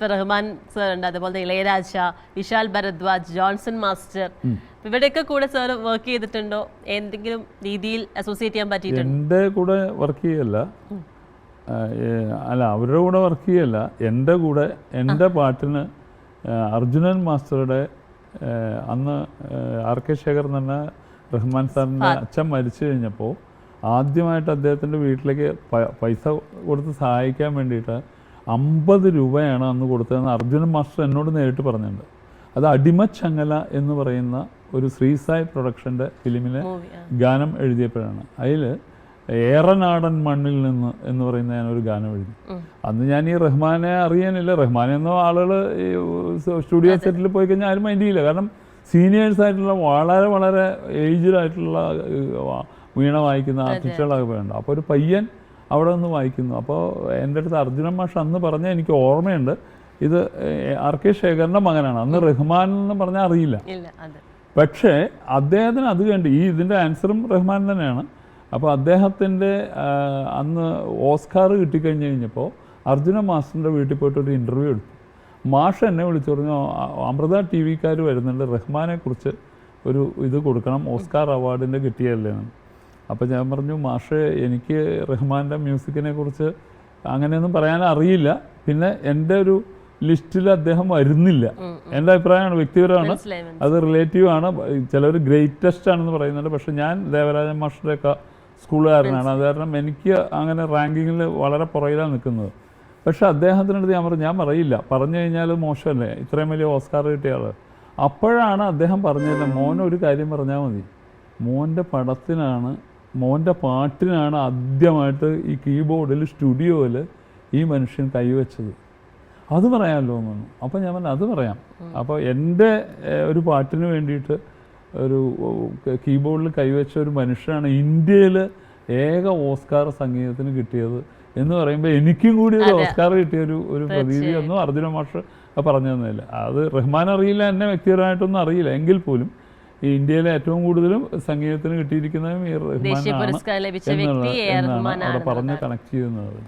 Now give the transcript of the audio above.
Rahman sir ഉണ്ട്, അതുപോലെ Ilaiyaraaja, Vishal Bharadwaj, Johnson master, ഇവരുടെയൊക്കെ കൂടെ സാർ വർക്ക് ചെയ്തിട്ടുണ്ടോ? എന്തെങ്കിലും രീതിയിൽ അസോസിയേറ്റ് ചെയ്യാൻ പറ്റിയിട്ടുണ്ടോ? എൻ്റെ കൂടെ വർക്ക് ചെയ്യല്ല, അല്ല അവരുടെ കൂടെ വർക്ക് ചെയ്യല്ല, എൻ്റെ കൂടെ എൻ്റെ പാട്ടിന് അർജുനൻ മാസ്റ്ററുടെ അന്ന് ആർ കെ ശേഖർ എന്ന് പറഞ്ഞ റഹ്മാൻ സാറിൻ്റെ അച്ഛൻ മരിച്ചു കഴിഞ്ഞപ്പോൾ ആദ്യമായിട്ട് അദ്ദേഹത്തിൻ്റെ വീട്ടിലേക്ക് പൈസ കൊടുത്ത് സഹായിക്കാൻ വേണ്ടിയിട്ട് 50 രൂപയാണ് അന്ന് കൊടുത്തതെന്ന് അർജുനൻ മാസ്റ്റർ എന്നോട് നേരിട്ട് പറഞ്ഞിട്ടുണ്ട്. അത് അടിമച്ചങ്ങല എന്ന് പറയുന്ന ഒരു ശ്രീസായ് പ്രൊഡക്ഷൻ്റെ ഫിലിമിലെ ഗാനം എഴുതിയപ്പോഴാണ്. അതിൽ ഏറനാടൻ മണ്ണിൽ നിന്ന് എന്ന് പറയുന്ന ഞാനൊരു ഗാനം എഴുതി. അന്ന് ഞാൻ ഈ റഹ്മാനെ അറിയാനില്ല, റഹ്മാനെ എന്നോ ആളുകൾ സ്റ്റുഡിയോ സെറ്റിൽ പോയി കഴിഞ്ഞാൽ ആരും മൈൻഡ് ചെയ്യില്ല. കാരണം സീനിയേഴ്സായിട്ടുള്ള വളരെ വളരെ ഏജ്ഡായിട്ടുള്ള വീണ വായിക്കുന്ന ആർട്ടിസ്റ്റുകളൊക്കെ വേണ്ട. അപ്പോൾ ഒരു പയ്യൻ അവിടെ നിന്ന് വായിക്കുന്നു. അപ്പോൾ എൻ്റെ അടുത്ത് അർജുനൻ മാഷ് അന്ന് പറഞ്ഞാൽ എനിക്ക് ഓർമ്മയുണ്ട്, ഇത് ആർ കെ ശേഖറിൻ്റെ മകനാണ്. അന്ന് റഹ്മാൻ എന്ന് പറഞ്ഞാൽ അറിയില്ല, പക്ഷേ അദ്ദേഹത്തിന് അത് കണ്ട് ഇതിൻ്റെ ആൻസറും റഹ്മാൻ തന്നെയാണ്. അപ്പോൾ അദ്ദേഹത്തിൻ്റെ അന്ന് ഓസ്കാർ കിട്ടിക്കഴിഞ്ഞ് കഴിഞ്ഞപ്പോൾ അർജുന മാസ്റ്ററിൻ്റെ വീട്ടിൽ പോയിട്ടൊരു ഇൻ്റർവ്യൂ എടുത്തു. മാഷ് എന്നെ വിളിച്ചു പറഞ്ഞു, അമൃത ടി വിക്കാർ വരുന്നുണ്ട്, റഹ്മാനെ കുറിച്ച് ഒരു ഇത് കൊടുക്കണം, ഓസ്കാർ അവാർഡിൻ്റെ കിട്ടിയല്ലേ. അപ്പോൾ ഞാൻ പറഞ്ഞു, മാഷ് എനിക്ക് റഹ്മാൻ്റെ മ്യൂസിക്കിനെ കുറിച്ച് അങ്ങനെയൊന്നും പറയാൻ അറിയില്ല, പിന്നെ എൻ്റെ ഒരു ലിസ്റ്റിൽ അദ്ദേഹം വരുന്നില്ല. എൻ്റെ അഭിപ്രായമാണ്, വ്യക്തിപരമാണ്, അത് റിലേറ്റീവ് ആണ്. ചിലർ ഗ്രേറ്റസ്റ്റ് ആണെന്ന് പറയുന്നുണ്ട്, പക്ഷെ ഞാൻ ദേവരാജൻ മാസ്റ്ററുടെയൊക്കെ സ്കൂളുകാരനാണ്. അത് കാരണം എനിക്ക് അങ്ങനെ റാങ്കിങ്ങിൽ വളരെ പുറകിലാണ് നിൽക്കുന്നത്. പക്ഷെ അദ്ദേഹത്തിനടുത്ത് ഞാൻ പറയില്ല, പറഞ്ഞു കഴിഞ്ഞാൽ മോശമല്ലേ, ഇത്രയും വലിയ ഓസ്കാർ കിട്ടിയ ആൾ. അപ്പോഴാണ് അദ്ദേഹം പറഞ്ഞത്, മോൻ ഒരു കാര്യം പറഞ്ഞാൽ മതി, മോൻ്റെ പടത്തിനാണ്, മോൻ്റെ പാട്ടിനാണ് ആദ്യമായിട്ട് ഈ കീബോർഡിൽ സ്റ്റുഡിയോയിൽ ഈ മനുഷ്യൻ കൈവച്ചത്, അത് പറയാമല്ലോ എന്ന് പറഞ്ഞു. അപ്പോൾ ഞാൻ പറഞ്ഞു അത് പറയാം. അപ്പോൾ എൻ്റെ ഒരു പാട്ടിന് വേണ്ടിയിട്ട് ഒരു കീബോർഡിൽ കൈവച്ച ഒരു മനുഷ്യനാണ് ഇന്ത്യയിൽ ഏക ഓസ്കാർ സംഗീതത്തിന് കിട്ടിയത് എന്ന് പറയുമ്പോൾ എനിക്കും കൂടി ഒരു ഓസ്കാർ കിട്ടിയ ഒരു പ്രതീതി ഒന്നും അർജുന മാഷ് പറഞ്ഞു തന്നില്ല. അത് റഹ്മാൻ അറിയില്ല, എന്നെ വ്യക്തിപരമായിട്ടൊന്നും അറിയില്ല, എങ്കിൽ പോലും ഈ ഇന്ത്യയിലെ ഏറ്റവും കൂടുതലും സംഗീതത്തിന് കിട്ടിയിരിക്കുന്നതും ഈ റഹ്മാനാണ് എന്നുള്ളതാണ് അവിടെ പറഞ്ഞ് കണക്ട് ചെയ്യുന്നത്.